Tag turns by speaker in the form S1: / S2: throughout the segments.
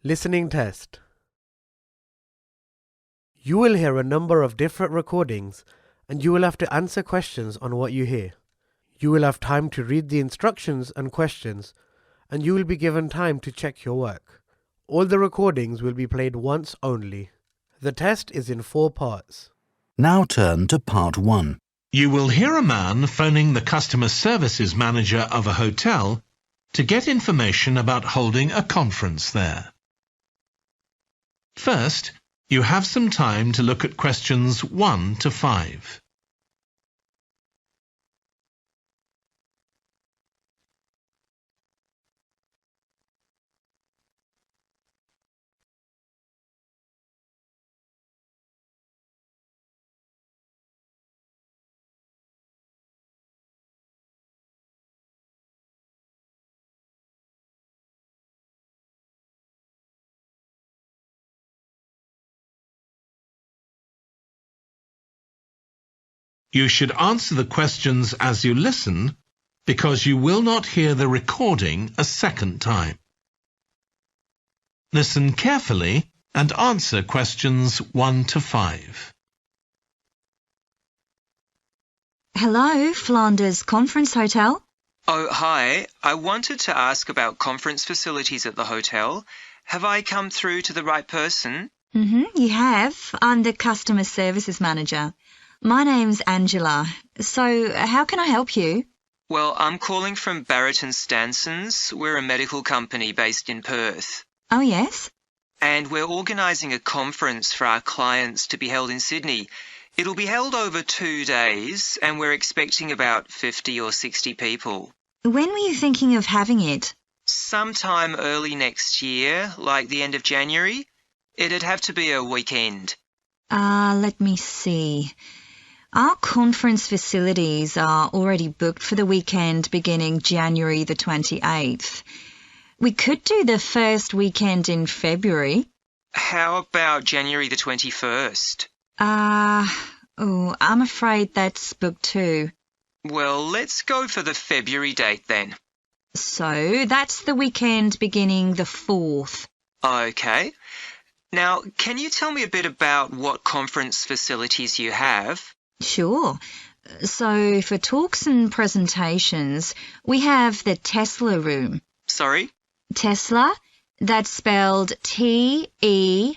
S1: Listening test. You will hear a number of different recordings and you will have to answer questions on what you hear. You will have time to read the instructions and questions and you will be given time to check your work. All the recordings will be played once only. The test is in 4 parts.
S2: Now turn to part 1.
S3: You will hear a man phoning the customer services manager of a hotel to get information about holding a conference there. First, you have some time to look at questions 1 to 5. You should answer the questions as you listen because you will not hear the recording a second time. Listen carefully and answer questions 1 to 5.
S4: Hello, Flanders Conference Hotel.
S5: Oh, hi. I wanted to ask about conference facilities at the hotel. Have I come through to the right person?
S4: You have. I'm the Customer Services Manager. My name's Angela. So, how can I help you?
S5: Well, I'm calling from Barrett and Stanson's. We're a medical company based in Perth.
S4: Oh, yes?
S5: And we're organising a conference for our clients to be held in Sydney. It'll be held over 2 days, and we're expecting about 50 or 60 people.
S4: When were you thinking of having it?
S5: Sometime early next year, like the end of January. It'd have to be a weekend.
S4: Let me see. Our conference facilities are already booked for the weekend beginning January the 28th. We could do the first weekend in February.
S5: How about January the 21st?
S4: I'm afraid that's booked too.
S5: Well, let's go for the February date then.
S4: So, that's the weekend beginning the 4th.
S5: Okay. Now, can you tell me a bit about what conference facilities you have?
S4: Sure. So, for talks and presentations, we have the Tesla room.
S5: Sorry?
S4: Tesla, that's spelled T-E-S-L-A.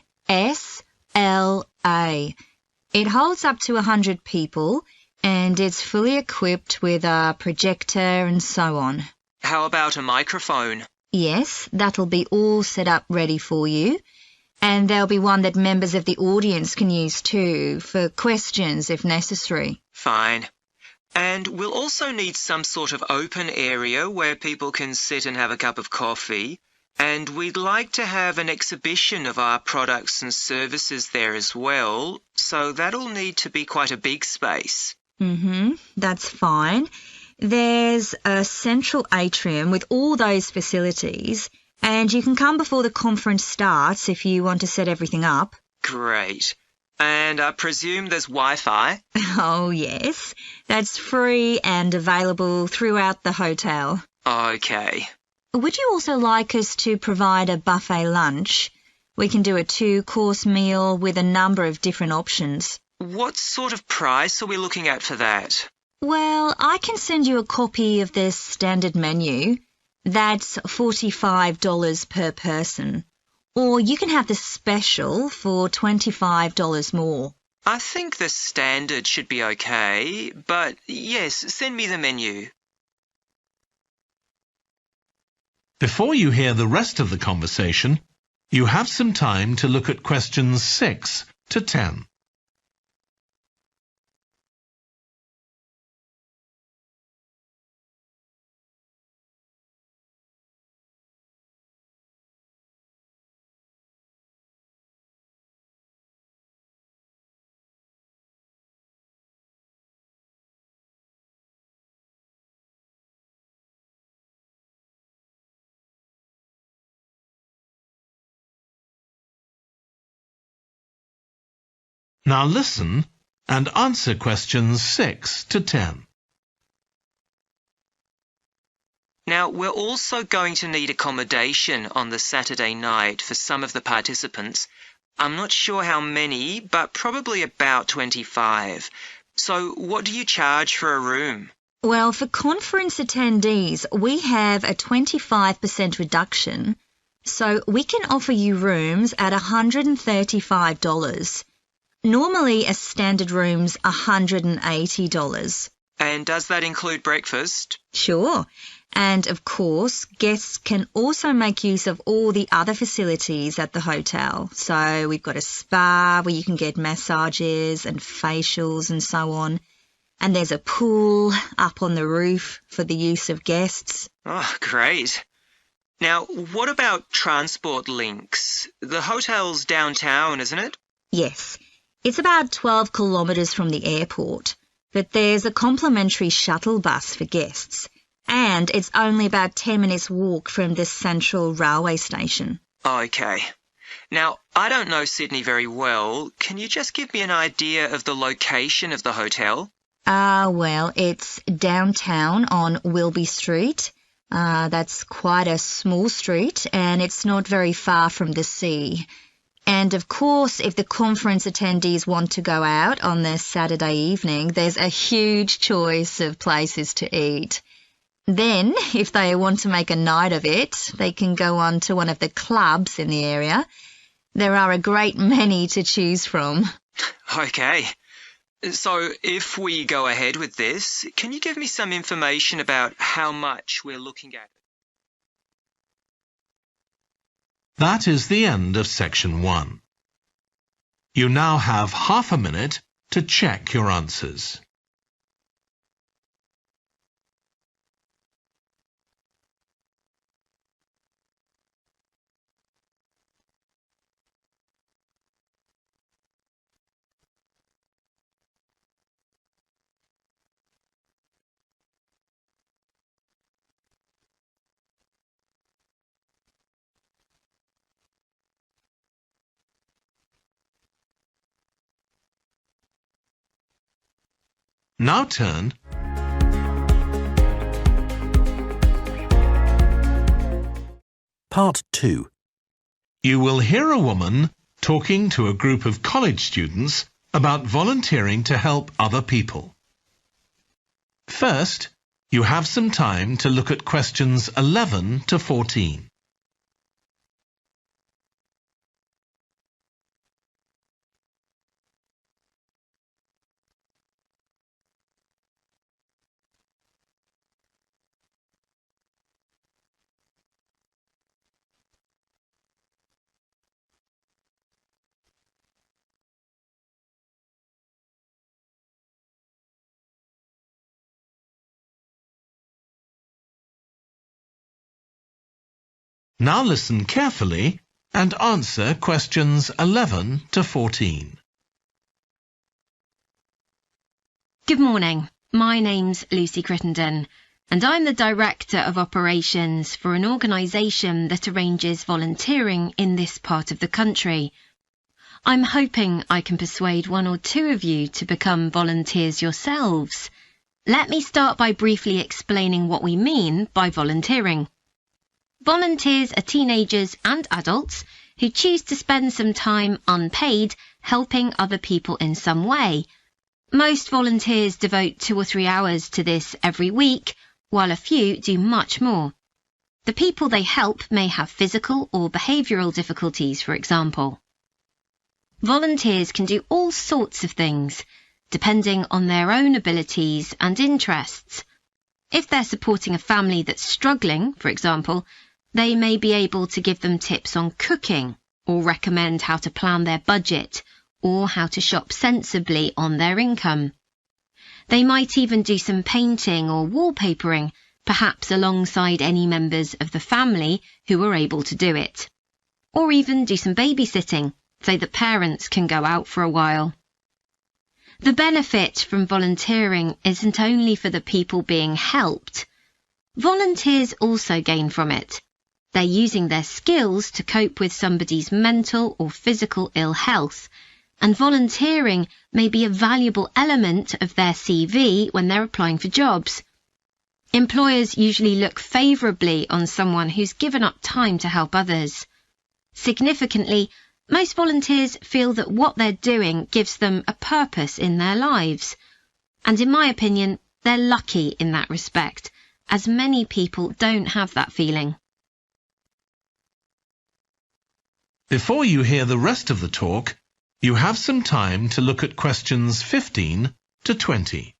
S4: It holds up to 100 people and it's fully equipped with a projector and so on.
S5: How about a microphone?
S4: Yes, that'll be all set up ready for you. And there'll be one that members of the audience can use too, for questions if necessary.
S5: Fine. And we'll also need some sort of open area where people can sit and have a cup of coffee. And we'd like to have an exhibition of our products and services there as well, so that'll need to be quite a big space.
S4: That's fine. There's a central atrium with all those facilities, and you can come before the conference starts if you want to set everything up.
S5: Great. And I presume there's Wi-Fi?
S4: Oh, yes. That's free and available throughout the hotel.
S5: Okay.
S4: Would you also like us to provide a buffet lunch? We can do a 2-course meal with a number of different options.
S5: What sort of price are we looking at for that?
S4: Well, I can send you a copy of the standard menu. That's $45 per person. Or you can have the special for $25 more.
S5: I think the standard should be okay, but yes, send me the menu.
S3: Before you hear the rest of the conversation, you have some time to look at questions 6 to 10. Now listen and answer questions 6 to 10.
S5: Now, we're also going to need accommodation on the Saturday night for some of the participants. I'm not sure how many, but probably about 25. So what do you charge for a room?
S4: Well, for conference attendees, we have a 25% reduction, so we can offer you rooms at $135. Normally, a standard room's $180.
S5: And does that include breakfast?
S4: Sure. And of course, guests can also make use of all the other facilities at the hotel. So we've got a spa where you can get massages and facials and so on. And there's a pool up on the roof for the use of guests.
S5: Oh, great. Now, what about transport links? The hotel's downtown, isn't it?
S4: Yes. It's about 12 kilometres from the airport, but there's a complimentary shuttle bus for guests. And it's only about 10 minutes walk from the Central Railway Station.
S5: Okay. Now, I don't know Sydney very well. Can you just give me an idea of the location of the hotel?
S4: Well, it's downtown on Wilby Street. That's quite a small street, and it's not very far from the sea. And of course, if the conference attendees want to go out on the Saturday evening, there's a huge choice of places to eat. Then, if they want to make a night of it, they can go on to one of the clubs in the area. There are a great many to choose from.
S5: Okay. So, if we go ahead with this, can you give me some information about how much we're looking at?
S3: That is the end of section 1. You now have half a minute to check your answers. Now turn
S2: Part 2.
S3: You will hear a woman talking to a group of college students about volunteering to help other people. First, you have some time to look at questions 11 to 14. Now listen carefully and answer questions 11 to 14.
S6: Good morning. My name's Lucy Crittenden, and I'm the Director of Operations for an organisation that arranges volunteering in this part of the country. I'm hoping I can persuade one or two of you to become volunteers yourselves. Let me start by briefly explaining what we mean by volunteering. Volunteers are teenagers and adults who choose to spend some time unpaid helping other people in some way. Most volunteers devote 2 or 3 hours to this every week, while a few do much more. The people they help may have physical or behavioural difficulties, for example. Volunteers can do all sorts of things, depending on their own abilities and interests. If they're supporting a family that's struggling, for example, they may be able to give them tips on cooking, or recommend how to plan their budget, or how to shop sensibly on their income. They might even do some painting or wallpapering, perhaps alongside any members of the family who are able to do it. Or even do some babysitting, so that parents can go out for a while. The benefit from volunteering isn't only for the people being helped. Volunteers also gain from it. They're using their skills to cope with somebody's mental or physical ill health, and volunteering may be a valuable element of their CV when they're applying for jobs. Employers usually look favourably on someone who's given up time to help others. Significantly, most volunteers feel that what they're doing gives them a purpose in their lives. And in my opinion, they're lucky in that respect, as many people don't have that feeling.
S3: Before you hear the rest of the talk, you have some time to look at questions 15 to 20.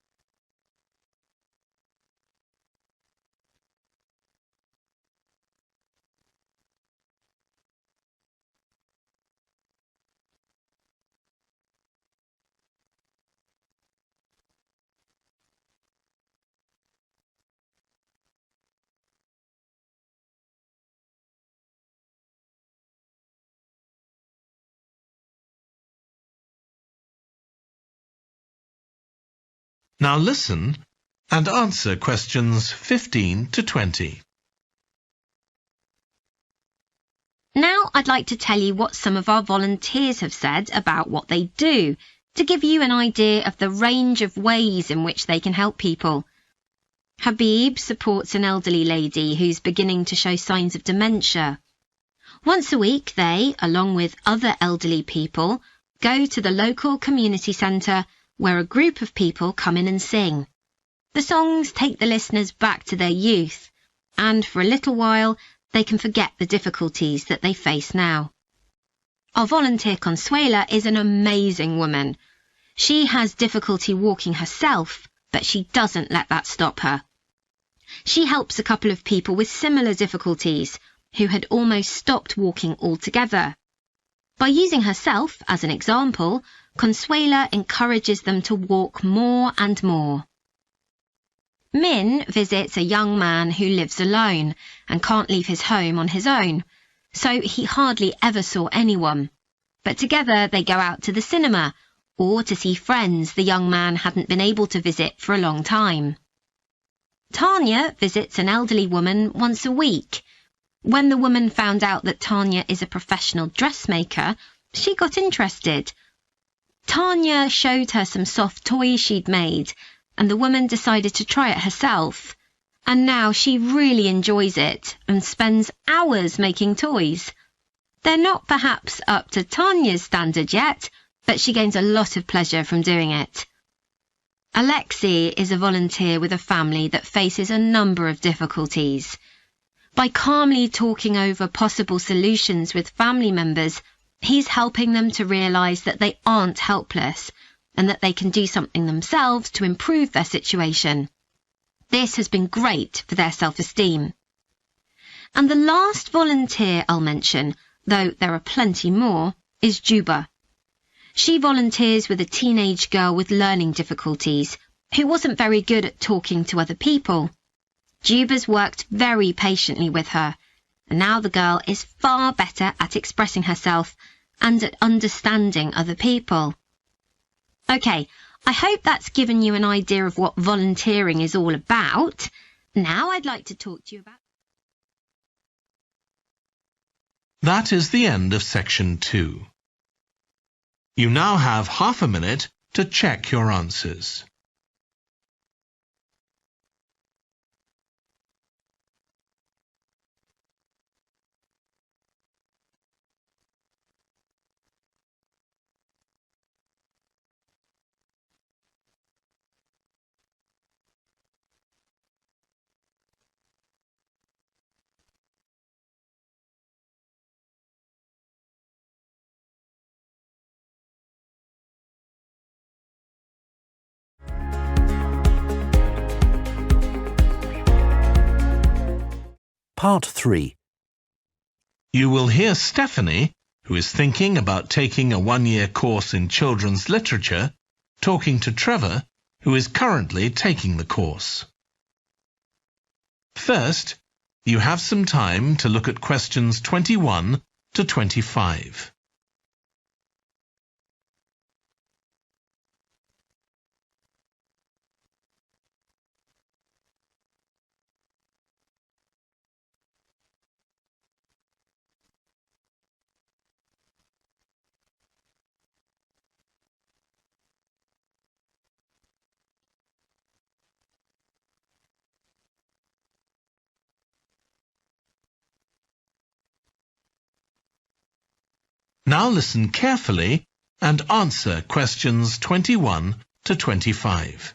S3: Now listen and answer questions 15 to 20.
S6: Now I'd like to tell you what some of our volunteers have said about what they do, to give you an idea of the range of ways in which they can help people. Habib supports an elderly lady who's beginning to show signs of dementia. Once a week they, along with other elderly people, go to the local community centre where a group of people come in and sing. The songs take the listeners back to their youth, and for a little while they can forget the difficulties that they face now. Our volunteer Consuela is an amazing woman. She has difficulty walking herself, but she doesn't let that stop her. She helps a couple of people with similar difficulties who had almost stopped walking altogether. By using herself as an example, Consuela encourages them to walk more and more. Min visits a young man who lives alone and can't leave his home on his own, so he hardly ever saw anyone. But together they go out to the cinema or to see friends the young man hadn't been able to visit for a long time. Tanya visits an elderly woman once a week. When the woman found out that Tanya is a professional dressmaker, she got interested. Tanya showed her some soft toys she'd made, and the woman decided to try it herself. And now she really enjoys it and spends hours making toys. They're not perhaps up to Tanya's standard yet, but she gains a lot of pleasure from doing it. Alexi is a volunteer with a family that faces a number of difficulties. By calmly talking over possible solutions with family members, he's helping them to realise that they aren't helpless and that they can do something themselves to improve their situation. This has been great for their self-esteem. And the last volunteer I'll mention, though there are plenty more, is Juba. She volunteers with a teenage girl with learning difficulties who wasn't very good at talking to other people. Juba's worked very patiently with her, and now the girl is far better at expressing herself and at understanding other people. OK, I hope that's given you an idea of what volunteering is all about. Now I'd like to talk to you about...
S3: That is the end of section 2. You now have half a minute to check your answers.
S2: Part 3.
S3: You will hear Stephanie, who is thinking about taking a one-year course in children's literature, talking to Trevor, who is currently taking the course. First, you have some time to look at questions 21 to 25. Now listen carefully and answer questions 21 to 25.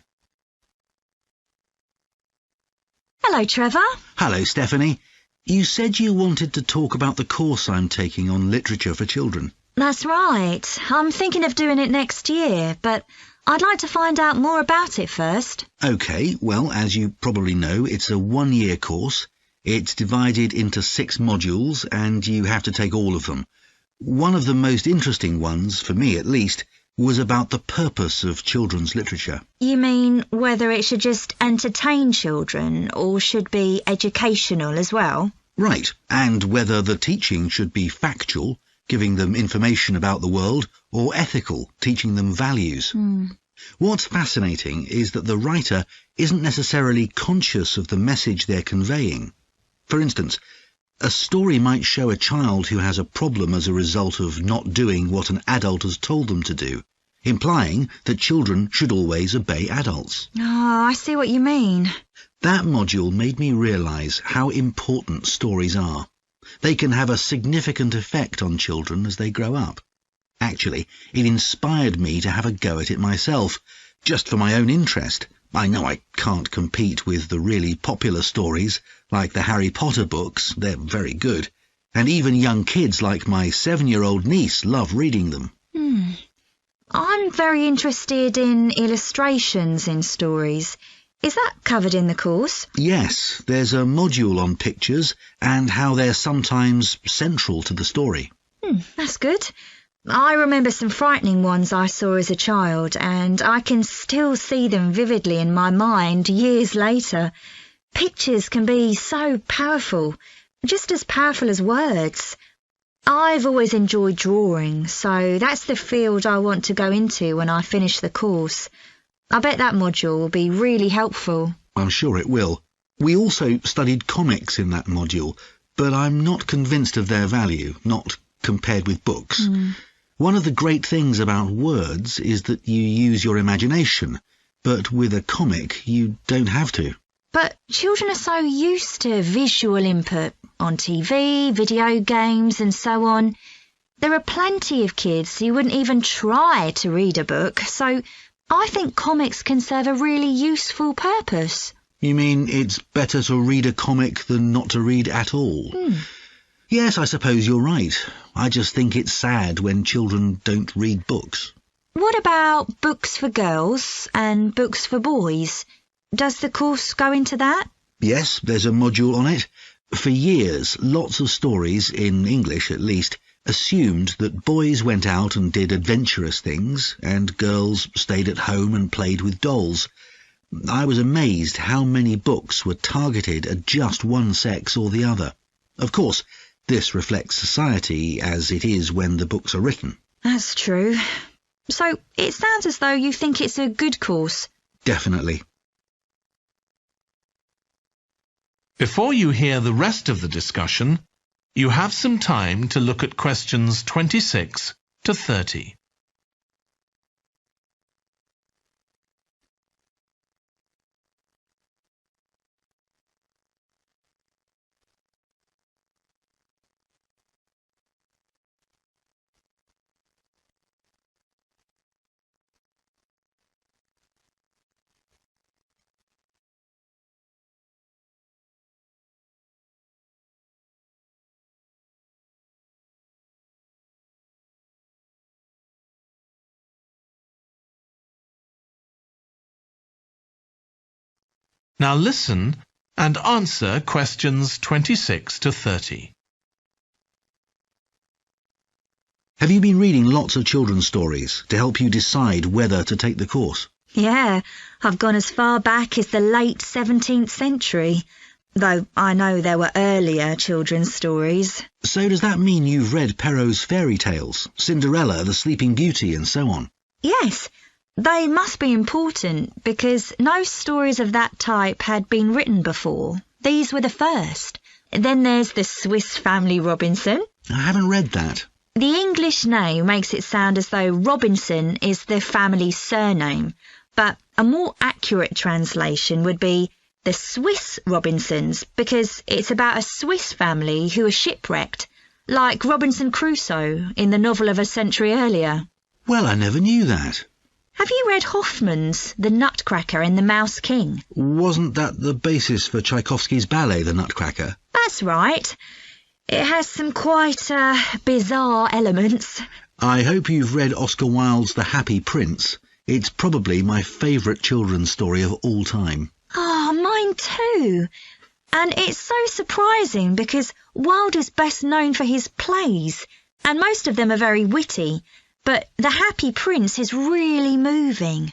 S4: Hello, Trevor.
S2: Hello, Stephanie. You said you wanted to talk about the course I'm taking on literature for children.
S4: That's right. I'm thinking of doing it next year, but I'd like to find out more about it first.
S2: OK, well, as you probably know, it's a 1-year course. It's divided into 6 modules, and you have to take all of them. One of the most interesting ones, for me at least, was about the purpose of children's literature.
S4: You mean whether it should just entertain children or should be educational as well?
S2: Right, and whether the teaching should be factual, giving them information about the world, or ethical, teaching them values. What's fascinating is that the writer isn't necessarily conscious of the message they're conveying. For instance, a story might show a child who has a problem as a result of not doing what an adult has told them to do, implying that children should always obey adults.
S4: Oh, I see what you mean.
S2: That module made me realise how important stories are. They can have a significant effect on children as they grow up. Actually, it inspired me to have a go at it myself, just for my own interest. I know I can't compete with the really popular stories, like the Harry Potter books. They're very good. And even young kids like my 7-year-old niece love reading them.
S4: I'm very interested in illustrations in stories. Is that covered in the course?
S2: Yes, there's a module on pictures and how they're sometimes central to the story.
S4: That's good. I remember some frightening ones I saw as a child, and I can still see them vividly in my mind years later. Pictures can be so powerful, just as powerful as words. I've always enjoyed drawing, so that's the field I want to go into when I finish the course. I bet that module will be really helpful.
S2: I'm sure it will. We also studied comics in that module, but I'm not convinced of their value, not compared with books. One of the great things about words is that you use your imagination, but with a comic you don't have to.
S4: But children are so used to visual input on TV, video games and so on. There are plenty of kids who wouldn't even try to read a book, so I think comics can serve a really useful purpose.
S2: You mean it's better to read a comic than not to read at all? Yes, I suppose you're right. I just think it's sad when children don't read books.
S4: What about books for girls and books for boys? Does the course go into that?
S2: Yes, there's a module on it. For years, lots of stories, in English at least, assumed that boys went out and did adventurous things, and girls stayed at home and played with dolls. I was amazed how many books were targeted at just one sex or the other. Of course, this reflects society as it is when the books are written.
S4: That's true. So it sounds as though you think it's a good course.
S2: Definitely.
S3: Before you hear the rest of the discussion, you have some time to look at questions 26 to 30. Now listen and answer questions 26 to 30.
S2: Have you been reading lots of children's stories to help you decide whether to take the course?
S4: Yeah, I've gone as far back as the late 17th century, though I know there were earlier children's stories.
S2: So does that mean you've read Perrault's fairy tales, Cinderella, the Sleeping Beauty, and so on?
S4: Yes, they must be important because no stories of that type had been written before. These were the first. Then there's the Swiss Family Robinson.
S2: I haven't read that.
S4: The English name makes it sound as though Robinson is the family's surname, but a more accurate translation would be the Swiss Robinsons because it's about a Swiss family who are shipwrecked. like Robinson Crusoe in the novel of a century earlier.
S2: Well, I never knew that.
S4: Have you read Hoffman's The Nutcracker and the Mouse King?
S2: Wasn't that the basis for Tchaikovsky's ballet, The Nutcracker?
S4: That's right. It has some quite bizarre elements.
S2: I hope you've read Oscar Wilde's The Happy Prince. It's probably my favourite children's story of all time.
S4: Ah, mine too. And it's so surprising because Wilde is best known for his plays, and most of them are very witty, but The Happy Prince is really moving.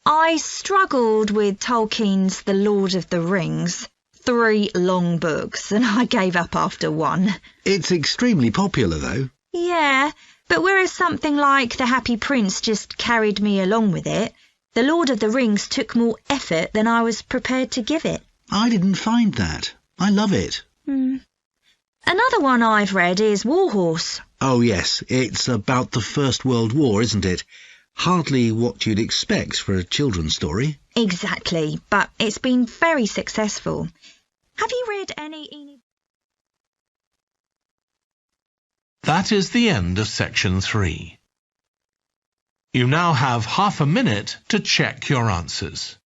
S4: I struggled with Tolkien's The Lord of the Rings. 3 long books, and I gave up after 1.
S2: It's extremely popular, though.
S4: Yeah, but whereas something like The Happy Prince just carried me along with it, The Lord of the Rings took more effort than I was prepared to give it.
S2: I didn't find that. I love it.
S4: Another one I've read is Warhorse.
S2: Oh, yes, it's about the First World War, isn't it? Hardly what you'd expect for a children's story.
S4: Exactly, but it's been very successful. Have you read any...
S3: That is the end of section 3. You now have half a minute to check your answers.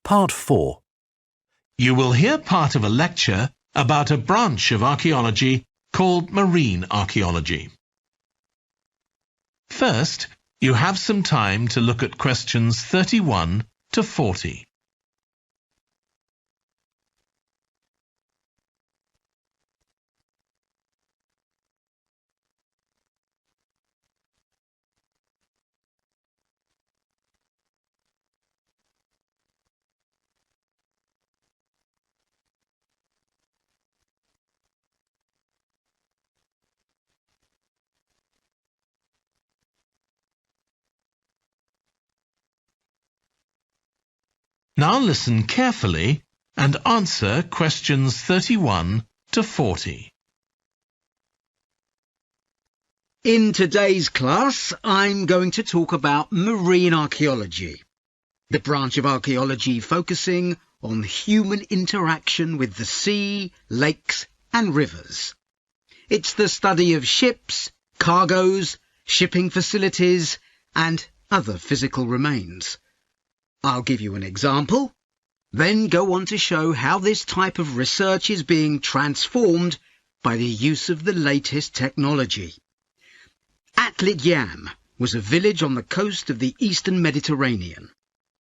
S7: Part 4.
S3: You will hear part of a lecture about a branch of archaeology called marine archaeology. First, you have some time to look at questions 31 to 40. Now listen carefully and answer questions 31 to 40.
S8: In today's class, I'm going to talk about marine archaeology, the branch of archaeology focusing on human interaction with the sea, lakes and rivers. It's the study of ships, cargoes, shipping facilities and other physical remains. I'll give you an example, then go on to show how this type of research is being transformed by the use of the latest technology. Atlit Yam was a village on the coast of the eastern Mediterranean,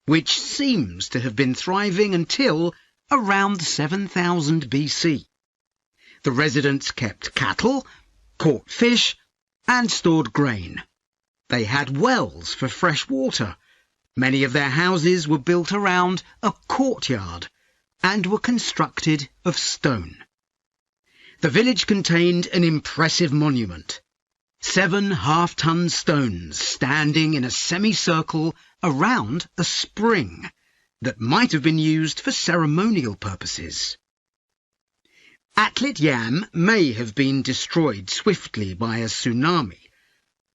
S8: which seems to have been thriving until around 7000 BC. The residents kept cattle, caught fish, and stored grain. They had wells for fresh water. Many of their houses were built around a courtyard and were constructed of stone. The village contained an impressive monument, 7 half-ton stones standing in a semicircle around a spring that might have been used for ceremonial purposes. Atlit Yam may have been destroyed swiftly by a tsunami,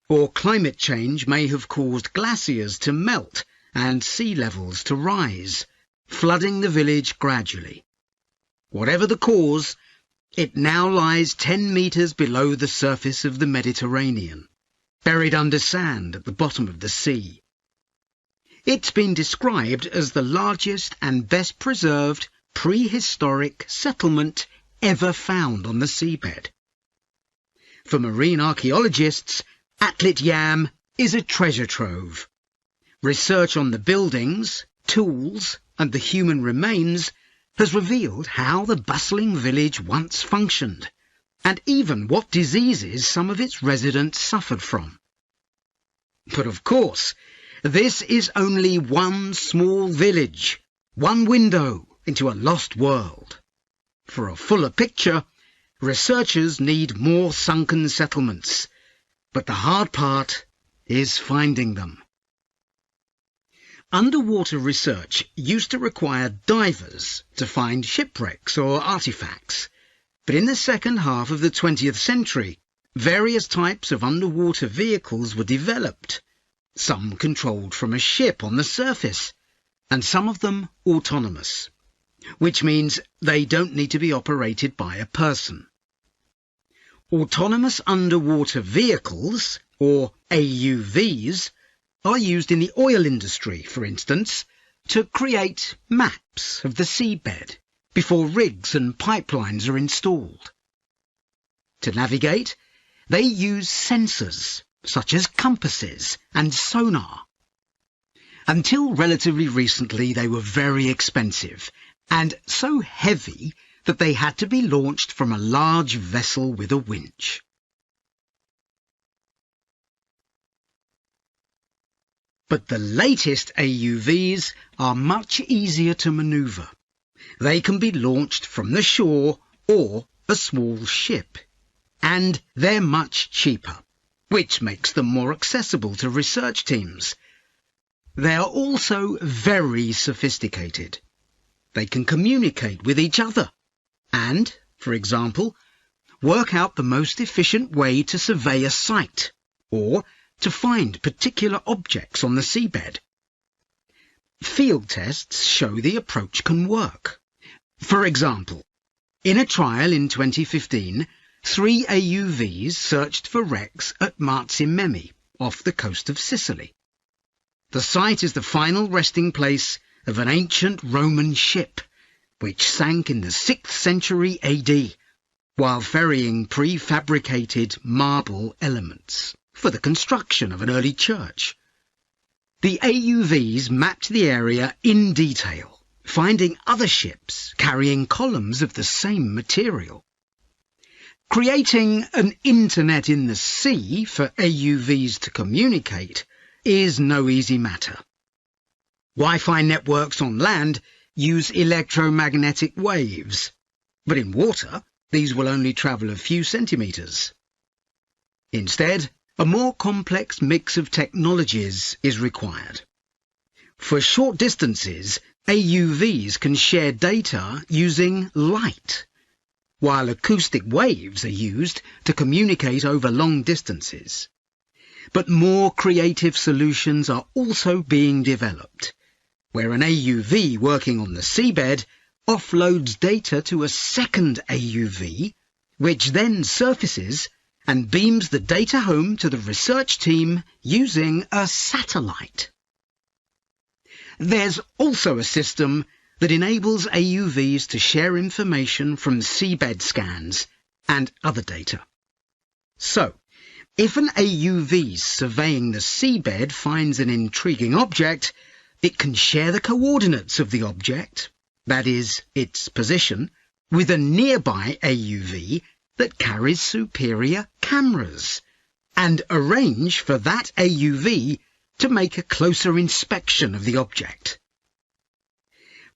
S8: or climate change may have caused glaciers to melt and sea levels to rise, flooding the village gradually. Whatever the cause, it now lies 10 metres below the surface of the Mediterranean, buried under sand at the bottom of the sea. It's been described as the largest and best preserved prehistoric settlement ever found on the seabed. For marine archaeologists, Atlit Yam is a treasure trove. Research on the buildings, tools, and the human remains has revealed how the bustling village once functioned, and even what diseases some of its residents suffered from. But of course, this is only one small village one window into a lost world. For a fuller picture, researchers need more sunken settlements, but the hard part is finding them. Underwater research used to require divers to find shipwrecks or artifacts, but in the second half of the 20th century, various types of underwater vehicles were developed, some controlled from a ship on the surface, and some of them autonomous, which means they don't need to be operated by a person. Autonomous underwater vehicles, or AUVs, are used in the oil industry, for instance, to create maps of the seabed before rigs and pipelines are installed. To navigate, they use sensors such as compasses and sonar. Until relatively recently, they were very expensive and so heavy that they had to be launched from a large vessel with a winch. But the latest AUVs are much easier to manoeuvre. They can be launched from the shore or a small ship, and they're much cheaper, which makes them more accessible to research teams. They are also very sophisticated. They can communicate with each other and, for example, work out the most efficient way to survey a site or to find particular objects on the seabed. Field tests show the approach can work. For example, in a trial in 2015, 3 AUVs searched for wrecks at Marzi off the coast of Sicily. The site is the final resting place of an ancient Roman ship, which sank in the 6th century AD, while ferrying prefabricated marble elements for the construction of an early church. The AUVs mapped the area in detail, finding other ships carrying columns of the same material. Creating an internet in the sea for AUVs to communicate is no easy matter. Wi-Fi networks on land use electromagnetic waves, but in water these will only travel a few centimetres. Instead, a more complex mix of technologies is required. For short distances, AUVs can share data using light, while acoustic waves are used to communicate over long distances. But more creative solutions are also being developed, where an AUV working on the seabed offloads data to a second AUV, which then surfaces and beams the data home to the research team using a satellite. There's also a system that enables AUVs to share information from seabed scans and other data. So, if an AUV surveying the seabed finds an intriguing object, it can share the coordinates of the object, that is, its position, with a nearby AUV that carries superior cameras, and arrange for that AUV to make a closer inspection of the object.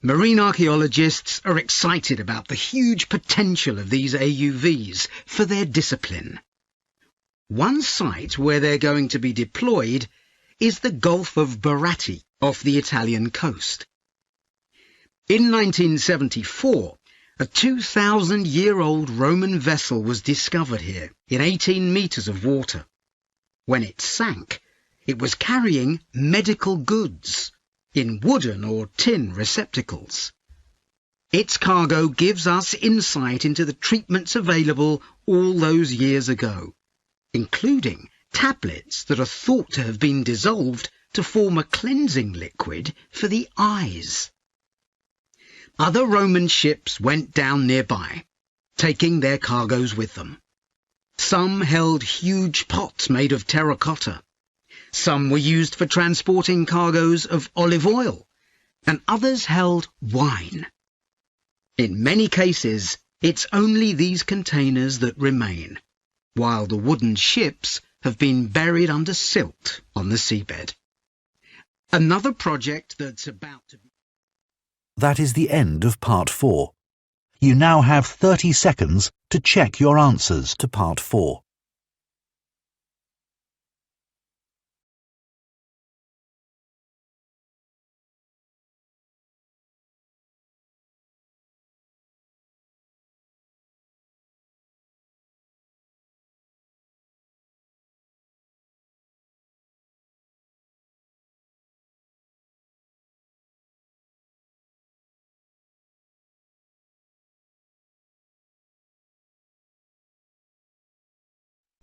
S8: Marine archaeologists are excited about the huge potential of these AUVs for their discipline. One site where they're going to be deployed is the Gulf of Baratti off the Italian coast. In 1974, a 2,000-year-old Roman vessel was discovered here in 18 metres of water. When it sank, it was carrying medical goods in wooden or tin receptacles. Its cargo gives us insight into the treatments available all those years ago, including tablets that are thought to have been dissolved to form a cleansing liquid for the eyes. Other Roman ships went down nearby, taking their cargoes with them. Some held huge pots made of terracotta. Some were used for transporting cargoes of olive oil, and others held wine. In many cases, it's only these containers that remain, while the wooden ships have been buried under silt on the seabed. Another project that's about to be
S2: That is the end of Part 4. You now have 30 seconds to check your answers to Part 4.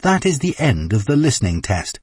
S2: That is the end of the listening test.